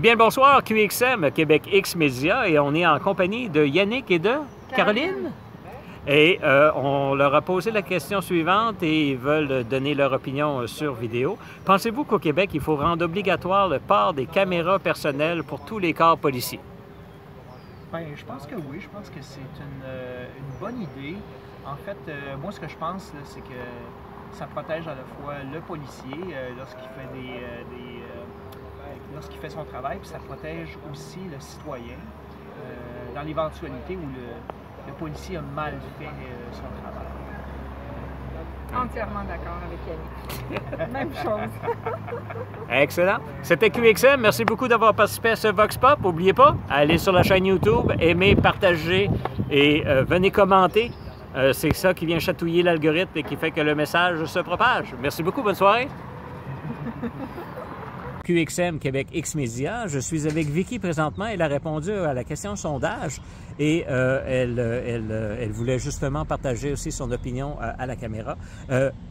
Bien, bonsoir, QXM, Québec X Média, et on est en compagnie de Yannick et de Caroline. Et on leur a posé la question suivante et ils veulent donner leur opinion sur vidéo. Pensez-vous qu'au Québec, il faut rendre obligatoire le port des caméras personnelles pour tous les corps policiers? Bien, je pense que oui, je pense que c'est une bonne idée. En fait, moi, ce que je pense, c'est que ça protège à la fois le policier lorsqu'il fait lorsqu'il fait son travail, puis ça protège aussi le citoyen dans l'éventualité où le policier a mal fait son travail. Entièrement d'accord avec Yannick. Même chose. Excellent. C'était QXM. Merci beaucoup d'avoir participé à ce Vox Pop. N'oubliez pas, allez sur la chaîne YouTube, aimez, partagez et venez commenter. C'est ça qui vient chatouiller l'algorithme et qui fait que le message se propage. Merci beaucoup. Bonne soirée. QXM Québec X Média. Je suis avec Vicky présentement. Elle a répondu à la question sondage et elle voulait justement partager aussi son opinion à la caméra.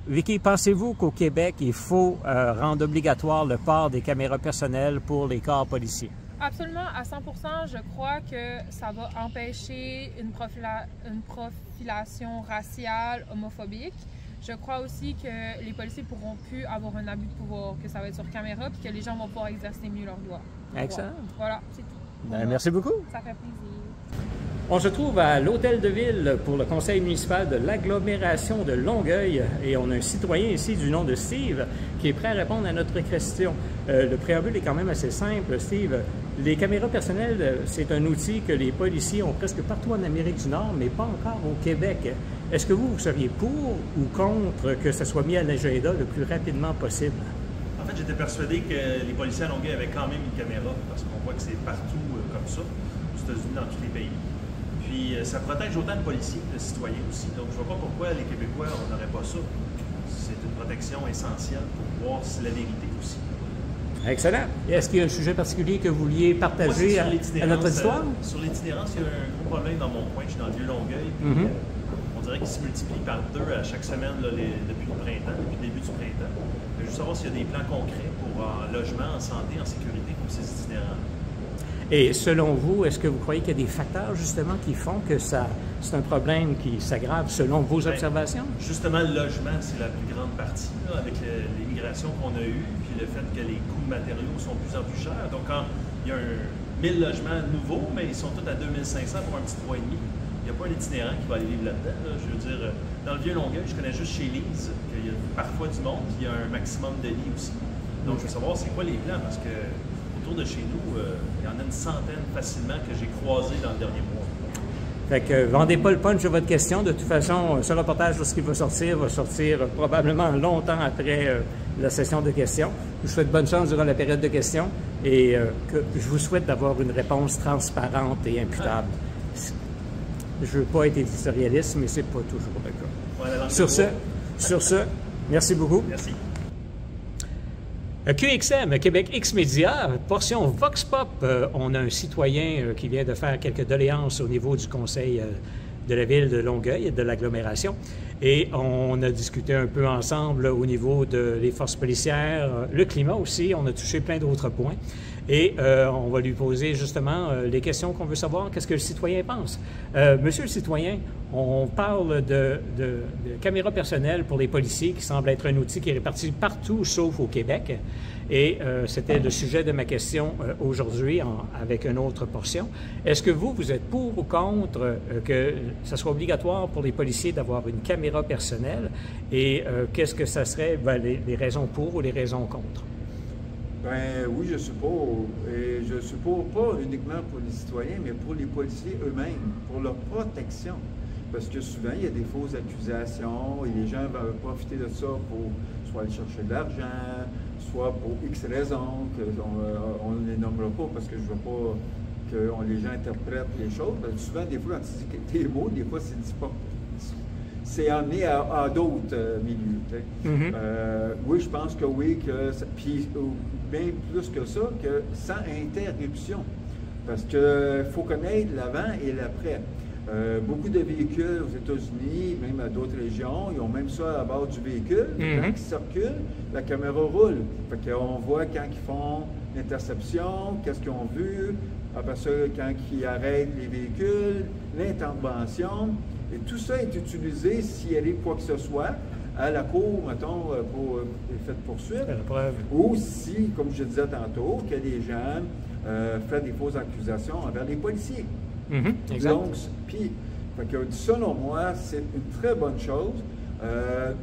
Vicky, pensez-vous qu'au Québec, il faut rendre obligatoire le port des caméras personnelles pour les corps policiers? Absolument, à 100 %. Je crois que ça va empêcher une profilation raciale, homophobique. Je crois aussi que les policiers ne pourront plus avoir un abus de pouvoir, que ça va être sur caméra, puis que les gens vont pouvoir exercer mieux leurs droits. Excellent. Voilà, c'est tout. Merci beaucoup. Ça fait plaisir. On se trouve à l'Hôtel de Ville pour le conseil municipal de l'agglomération de Longueuil et on a un citoyen ici du nom de Steve qui est prêt à répondre à notre question. Le préambule est quand même assez simple, Steve. Les caméras personnelles, c'est un outil que les policiers ont presque partout en Amérique du Nord, mais pas encore au Québec. Est-ce que vous seriez pour ou contre que ça soit mis à l'agenda le plus rapidement possible? En fait, j'étais persuadé que les policiers à Longueuil avaient quand même une caméra, parce qu'on voit que c'est partout comme ça, aux États-Unis, dans tous les pays. Puis ça protège autant le policier que le citoyen aussi. Donc je ne vois pas pourquoi les Québécois, on n'aurait pas ça. C'est une protection essentielle pour voir si la vérité aussi. Excellent. Est-ce qu'il y a un sujet particulier que vous vouliez partager à notre histoire? Sur l'itinérance, il y a un gros problème dans mon coin. Je suis dans le Vieux-Longueuil. On dirait qu'il se multiplie par 2 à chaque semaine là, depuis le printemps, depuis le début du printemps. Je veux savoir s'il y a des plans concrets pour en logement, en santé, en sécurité pour ces itinérants. Et selon vous, est-ce que vous croyez qu'il y a des facteurs justement qui font que c'est un problème qui s'aggrave selon vos observations? Justement, le logement, c'est la plus grande partie là, avec l'immigration qu'on a eue, puis le fait que les coûts de matériaux sont de plus en plus chers. Donc, quand il y a 1000 logements nouveaux, mais ils sont tous à 2500 pour un petit 3,5. Il n'y a pas un itinérant qui va aller vivre là-dedans. Là. Je veux dire, dans le Vieux-Longueuil, je connais juste chez Lise qu'il y a parfois du monde, puis il y a un maximum de lits aussi. Donc, je veux savoir c'est quoi les plans, parce que autour de chez nous, il y en a une centaine facilement que j'ai croisé dans le dernier mois. Fait que vendez pas le punch de votre question. De toute façon, ce reportage, lorsqu'il va sortir probablement longtemps après la session de questions. Je vous souhaite bonne chance durant la période de questions et que je vous souhaite d'avoir une réponse transparente et imputable. Je ne veux pas être éditorialiste, mais c'est pas toujours le cas. Voilà, sur ce, merci beaucoup. Merci. QXM, Québec X Média, portion Vox Pop. On a un citoyen qui vient de faire quelques doléances au niveau du conseil de la ville de Longueuil et de l'agglomération. Et on a discuté un peu ensemble au niveau des forces policières, le climat aussi. On a touché plein d'autres points. Et on va lui poser justement les questions qu'on veut savoir, qu'est-ce que le citoyen pense. Monsieur le citoyen, on parle de caméras personnelles pour les policiers qui semble être un outil qui est réparti partout sauf au Québec. Et c'était le sujet de ma question aujourd'hui avec une autre portion. Est-ce que vous êtes pour ou contre que ça soit obligatoire pour les policiers d'avoir une caméra personnelle? Et qu'est-ce que ça serait, les raisons pour ou les raisons contre? Ben oui, je suis pour. Et je suis pour, pas uniquement pour les citoyens, mais pour les policiers eux-mêmes, pour leur protection. Parce que souvent, il y a des fausses accusations et les gens vont profiter de ça pour soit aller chercher de l'argent, soit pour X raisons, qu'on ne les nommera pas parce que je ne veux pas que les gens interprètent les choses. Parce que souvent, des fois, quand tu dis tes mots, des fois, c'est dit pas. C'est amené à d'autres milieux. Oui, je pense que oui, puis bien plus que ça, que sans interruption. Parce qu'il faut connaître l'avant et l'après. Beaucoup de véhicules aux États-Unis, même à d'autres régions, ils ont même ça à bord du véhicule. Quand ils circulent, la caméra roule. Fait qu'on voit quand ils font l'interception, qu'est-ce qu'ils ont vu, après ça, quand ils arrêtent les véhicules, l'intervention. Et tout ça est utilisé s'il arrive quoi que ce soit à la cour, mettons, pour les faits de poursuite. La preuve. Ou si, comme je disais tantôt, que des gens font des fausses accusations envers les policiers. Exact. Donc, puis, selon moi, c'est une très bonne chose.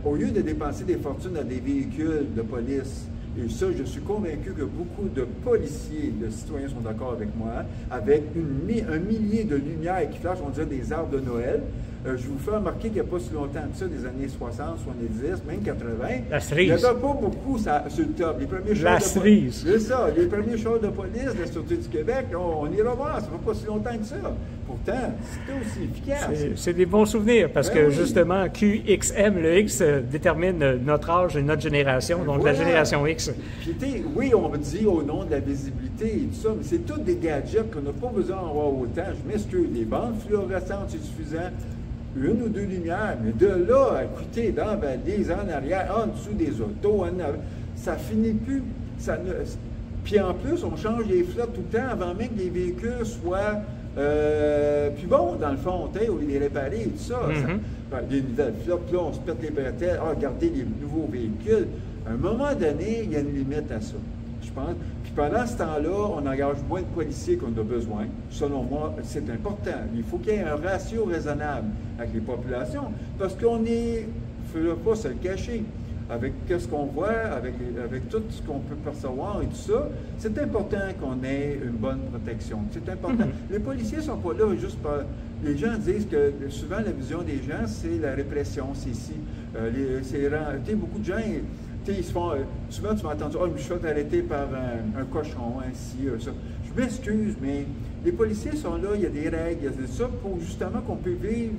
Au lieu de dépenser des fortunes à des véhicules de police, et ça, je suis convaincu que beaucoup de policiers, de citoyens sont d'accord avec moi, avec un millier de lumières qui flashent, on dirait des arbres de Noël. Je vous fais remarquer qu'il n'y a pas si longtemps que ça, des années 60, 70, même 80. La cerise. Il n'y avait pas beaucoup sur le top. Les premiers chars de police. C'est ça, les premiers chars de police de la Sûreté du Québec, on ira voir, ça ne fait pas si longtemps que ça. Pourtant, c'était aussi efficace. C'est des bons souvenirs parce que justement, QXM, le X détermine notre âge et notre génération, donc la génération X. Puis, oui, on me dit au nom de la visibilité et tout ça, mais c'est tous des gadgets qu'on n'a pas besoin d'en avoir autant. Je m'excuse, les bandes fluorescentes, c'est suffisant. Une ou deux lumières, mais de là à écouter dans des en arrière, en dessous des autos, ça finit plus. Puis en plus, on change les flottes tout le temps avant même que les véhicules soient plus bons, dans le fond, au lieu de les réparer et tout ça. Les nouvelles flottes, là, on se pète les bretelles, regardez les nouveaux véhicules. À un moment donné, il y a une limite à ça, je pense. Puis pendant ce temps-là, on engage moins de policiers qu'on a besoin. Selon moi, c'est important. Il faut qu'il y ait un ratio raisonnable avec les populations, parce qu'on est, il ne faut pas se le cacher. Avec ce qu'on voit, avec tout ce qu'on peut percevoir et tout ça, c'est important qu'on ait une bonne protection. C'est important. Les policiers ne sont pas là juste pour... Les gens disent que souvent la vision des gens, c'est la répression, c'est ici. Beaucoup de gens... Ils se font, souvent, tu m'as entendu, je me suis fait arrêter par un cochon, ça. Je m'excuse, mais les policiers sont là, il y a des règles, il y a ça pour justement qu'on peut vivre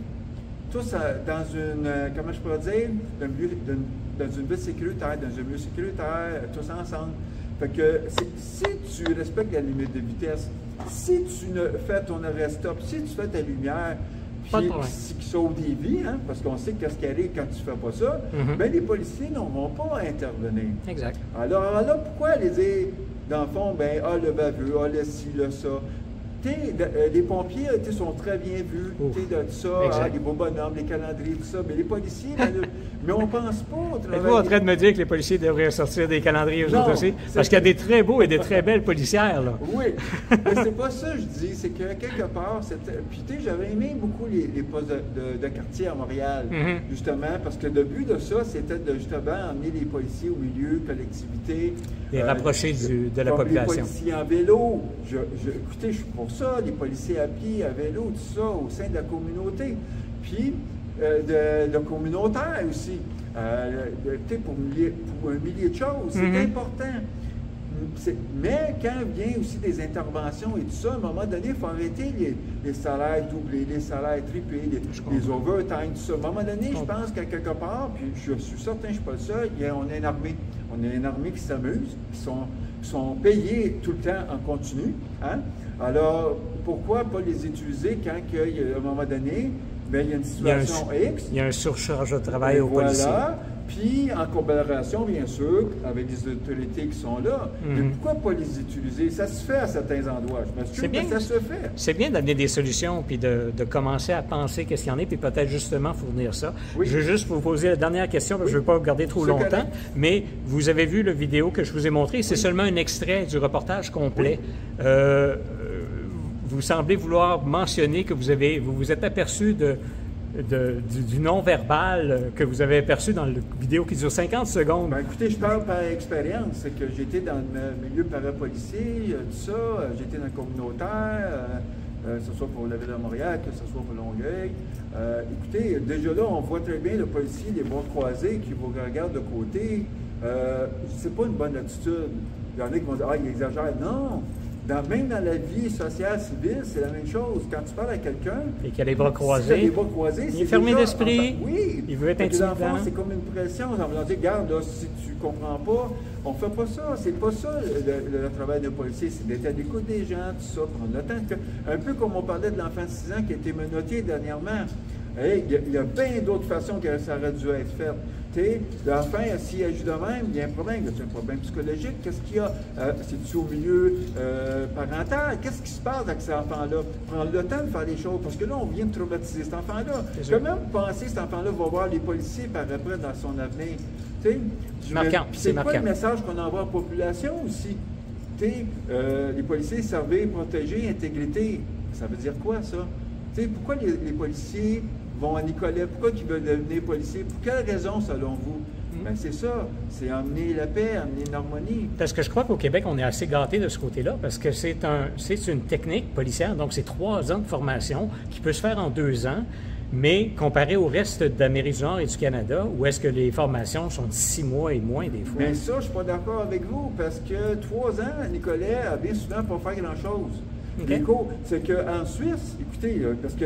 tous dans une, comment je pourrais dire, dans une ville sécuritaire, dans un milieu sécuritaire, tous ensemble. Fait que si tu respectes la limite de vitesse, si tu fais ton arrêt stop, si tu fais ta lumière, qui sauve des vies, parce qu'on sait qu'est-ce qui arrive quand tu ne fais pas ça, bien, les policiers ne vont pas intervenir. Exact. Alors là, pourquoi aller dire, dans le fond, le baveux, le ci, le ça? Les pompiers sont très bien vus, de ça, les beaux bonhommes, les calendriers, tout ça, mais les policiers, mais on ne pense pas au travail. Êtes-vous en train de me dire que les policiers devraient sortir des calendriers eux autres aussi? Parce qu'il y a des très beaux et des très belles policières, là. Oui, mais c'est pas ça que je dis, c'est que quelque part, puis j'avais aimé beaucoup les postes de quartier à Montréal, justement, parce que le but de ça, c'était de justement emmener les policiers au milieu, collectivité. Les rapprocher de la population. Les policiers en vélo, écoutez, je suis pour ça, les policiers à pied, à vélo, tout ça, au sein de la communauté. Puis, de communautaire aussi. Pour un millier de choses, c'est important. Mais quand vient aussi des interventions et tout ça, à un moment donné, il faut arrêter les salaires doublés, les salaires triplés, les overtime, tout ça. À un moment donné, je pense qu'à quelque part, puis je suis certain que je ne suis pas le seul, on a une armée. On a une armée qui s'amuse, qui sont payés tout le temps en continu. Alors, pourquoi pas les utiliser quand, à un moment donné, il y a une situation X. Il y a un surcharge de travail aux policiers. Puis, en collaboration, bien sûr, avec les autorités qui sont là. Mais pourquoi pas les utiliser? Ça se fait à certains endroits. Je m'assure que ça se fait. C'est bien d'amener des solutions, puis de commencer à penser qu'est-ce qu'il y en a, puis peut-être justement fournir ça. Oui. Je veux juste vous poser la dernière question, parce que je ne veux pas vous garder trop longtemps, mais vous avez vu la vidéo que je vous ai montrée. C'est seulement un extrait du reportage complet. Vous semblez vouloir mentionner que vous vous êtes aperçu du non-verbal que vous avez aperçu dans la vidéo qui dure 50 secondes. Écoutez, je parle par expérience. C'est que j'étais dans le milieu parapolicier, tout ça. J'étais dans le communautaire, que ce soit pour la Ville de Montréal, que ce soit pour Longueuil. Écoutez, déjà là, on voit très bien le policier, les bras croisés, qui vous regardent de côté. C'est pas une bonne attitude. Il y en a qui vont dire « Ah, il exagère ». Non! Même dans la vie sociale, civile, c'est la même chose. Quand tu parles à quelqu'un... Et qu'il a les bras croisés. S'il a les bras croisés, il est fermé déjà, d'esprit. Oui. Il veut être intimidant. C'est comme une pression. On va dire, regarde, là, si tu comprends pas, on fait pas ça. C'est pas ça le travail de policier. C'est d'être à l'écoute des gens, tout ça, prendre le temps. Un peu comme on parlait de l'enfant de 6 ans qui a été menotté dernièrement. Hey, il y a bien d'autres façons que ça aurait dû être fait. L'enfant, s'il agit de même, il y a un problème. Il y a un problème psychologique. Qu'est-ce qu'il y a? C'est-tu au milieu parental? Qu'est-ce qui se passe avec cet enfant-là? Prendre le temps de faire les choses. Parce que là, on vient de traumatiser cet enfant-là. Comment penser que cet enfant-là va voir les policiers par après dans son avenir? C'est marquant. C'est quoi le message qu'on envoie à la population aussi? Les policiers servir, protéger, intégrité. Ça veut dire quoi, ça? Pourquoi les policiers vont à Nicolet? Pourquoi ils veulent devenir policiers? Pour quelle raison, selon vous? Ben, c'est ça. C'est amener la paix, amener l'harmonie. Parce que je crois qu'au Québec, on est assez gâtés de ce côté-là, parce que c'est une technique policière, donc c'est 3 ans de formation qui peut se faire en 2 ans, mais comparé au reste d'Amérique du Nord et du Canada, où est-ce que les formations sont de 6 mois et moins des fois? Bien ça, je ne suis pas d'accord avec vous, parce que 3 ans à Nicolet, bien souvent, pas faire grand-chose. Okay. C'est qu'en Suisse, écoutez, parce que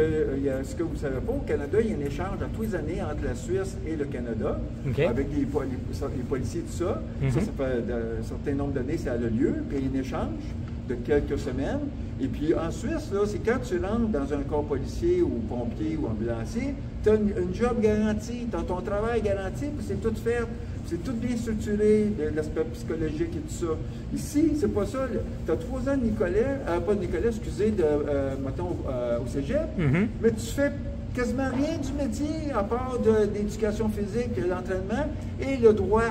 ce que vous ne savez pas, au Canada, il y a un échange à tous les années entre la Suisse et le Canada, avec les policiers et tout ça. Ça fait un certain nombre d'années, ça a le lieu, puis il y a un échange de quelques semaines. Et puis en Suisse, là, c'est quand tu rentres dans un corps policier ou pompier ou ambulancier, tu as une job garantie, tu as ton travail garanti, puis c'est tout fait. C'est tout bien structuré, l'aspect psychologique et tout ça. Ici, c'est pas ça. Tu as 3 ans de Nicolet, pas de Nicolet, excusez, mettons, au cégep, mais tu fais quasiment rien du métier à part de l'éducation physique, l'entraînement et le droit.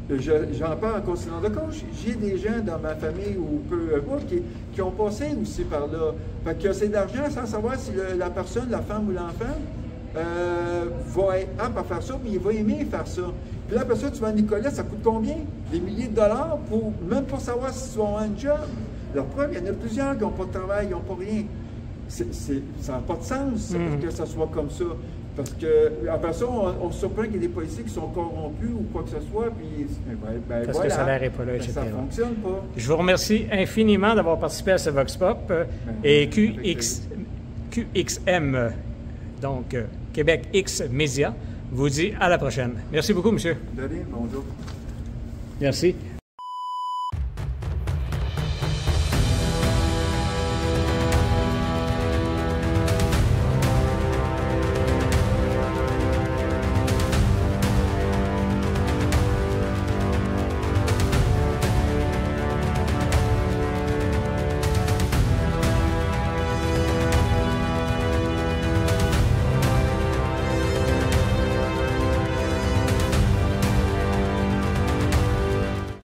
J'en parle en considérant de coach. J'ai des gens dans ma famille ou peu importe qui ont passé aussi par là. Fait que c'est de l'argent sans savoir si la personne, la femme ou l'enfant, va être apte à faire ça, mais il va aimer faire ça. Puis là, après ça, tu vas à Nicolet, ça coûte combien? Des milliers de dollars même pour savoir si tu vas avoir un job. La preuve, il y en a plusieurs qui n'ont pas de travail, qui n'ont pas rien. Ça n'a pas de sens que ça soit comme ça. Parce que après ça, on se surprend qu'il y a des policiers qui sont corrompus ou quoi que ce soit, puis parce voilà, que le salaire n'est pas là, etc. Ça ne fonctionne pas. Je vous remercie infiniment d'avoir participé à ce Vox Pop et QXM, donc Québec X Média, vous dit à la prochaine. Merci beaucoup, monsieur. De rien, bonjour. Merci.